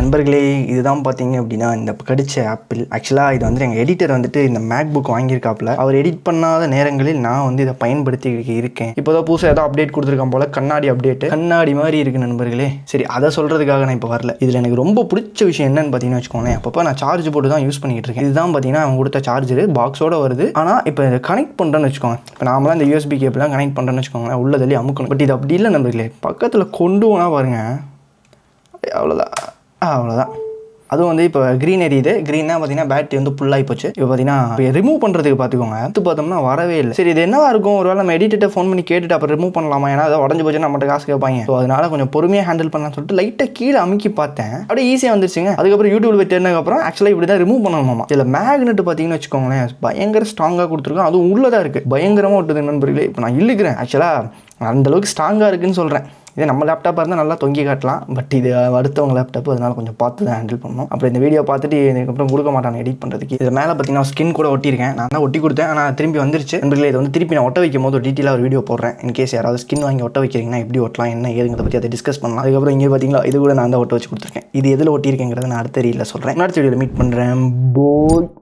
நண்பர்களே இதுதான் பார்த்தீங்க அப்படின்னா இந்த கடிச்ச ஆப்பிள். ஆக்சுவலாக இது வந்து எங்கள் எடிட்டர் வந்துட்டு இந்த மேக் புக் வாங்கியிருக்காப்புல. அவர் எடிட் பண்ணாத நேரங்களில் நான் வந்து இதை பயன்படுத்தி இருக்கேன். இப்போதான் புதுசாக ஏதோ அப்டேட் கொடுத்துருக்கான் போல, கண்ணாடி அப்டேட்டு. கண்ணாடி மாதிரி இருக்குது நண்பர்களே. சரி, அதை சொல்கிறதுக்காக நான் இப்போ வரல. இதில் எனக்கு ரொம்ப பிடிச்ச விஷயம் என்னன்னு பார்த்தீங்கன்னா வச்சுக்கோங்களேன், அப்பப்போ நான் சார்ஜ் போட்டு தான் யூஸ் பண்ணிக்கிட்டு இருக்கேன். இதுதான் பார்த்தீங்கன்னா அவங்க கொடுத்த சார்ஜரு பாக்ஸோடு வருது. ஆனால் இப்போ இதை கனெக்ட் பண்ணுறேன்னு வச்சுக்கோங்க, இப்போ நாமலாம் இந்த யூஎஸ்பி கேப்லாம் கனெக்ட் பண்ணுறேன்னு வச்சுக்கோங்களேன், உள்ள தள்ளி அமுக்கணும். பட் இது அப்படி இல்லை நண்பர்களே. பக்கத்தில் கொண்டு போனால் பாருங்கள், அவ்வளோதான். அதுவும் வந்து இப்போ க்ரீன் எரியுது. க்ரீன்னா பார்த்தீங்கன்னா பேட்டரி வந்து ஃபுல்லாகி போச்சு. இப்போ பார்த்தீங்கன்னா இப்போ ரிமூவ் பண்ணுறதுக்கு பார்த்துக்கோங்க, எடுத்து பார்த்தோம்னா வரவே இல்லை. சரி, இது என்னவா இருக்கும்? ஒரு வேளை நம்ம எடிட்டை ஃபோன் பண்ணி கேட்டுட்டு அப்புறம் ரிமூவ் பண்ணலாமா? ஏன்னா அதை உடஞ்சி போச்சு நம்மகிட்ட காசு கேட்பாங்க. ஸோ அதனால கொஞ்சம் பொறுமையாக ஹேண்டில் பண்ணலாம்னு சொல்லிட்டு லைட்டாக கீழே அமுக்கி பார்த்தேன். அப்படியே ஈஸியாக வந்துருச்சுங்க. அதுக்கப்புறம் யூடியூப்ல போய் தேடினதுக்கப்புறம் ஆக்சுவலாக இப்படி தான் ரிமூவ் பண்ணணுமா. இதில் மேக்னெட் பார்த்தீங்கன்னு வச்சுக்கோங்களேன், பயங்கர ஸ்ட்ராங்காக கொடுத்துருக்கோம். அதுவும் உள்ளதாக இருக்குது, பயங்கரமாக விட்டுது நண்பர்களே. இப்போ நான் இழுக்கிறேன். ஆக்சுவலாக அந்தளவுக்கு ஸ்ட்ராங்காக இருக்குதுன்னு சொல்கிறேன். இதே நம்ம லேப்டாப்பாக இருந்தால் நல்லா தொங்கி காட்டலாம். பட் இது அடுத்தவங்க லேப்டாப்பு, அதனால் கொஞ்சம் பார்த்து தான் ஹேண்டில் பண்ணணும். அப்புறம் இந்த வீடியோ பார்த்துட்டு இதுக்கப்புறம் கொடுக்க மாட்டாங்க எடிட் பண்ணுறதுக்கு. இதில் மேலே பார்த்தீங்கன்னா ஸ்கின் கூட ஒட்டியிருக்கேன். நான் தான் ஒட்டி கொடுத்தேன், ஆனால் திரும்பி வந்துருச்சு. நண்பர்களே, இதை வந்து திருப்பி நான் ஒட்ட வைக்கும் போது டீட்டெயிலாக ஒரு வீடியோ போடுறேன். இன்கேஸ் யாராவது ஸ்கின் வாங்கி ஒட்ட வைக்கிறீங்கன்னா எப்படி ஒட்டலாம், என்ன ஏதுங்கிறத பற்றி அதை டிஸ்கஸ் பண்ணலாம். அதுக்கப்புறம் இங்கே பார்த்தீங்களா, இது கூட நான் தான் ஒட்ட வச்சு கொடுத்துருக்கேன். இது எதில் ஒட்டியிருக்கேங்கிறத நான் அடுத்த ரீலில் சொல்கிறேன். அடுத்த வீடியோவில் மீட் பண்ணுறேன். போய்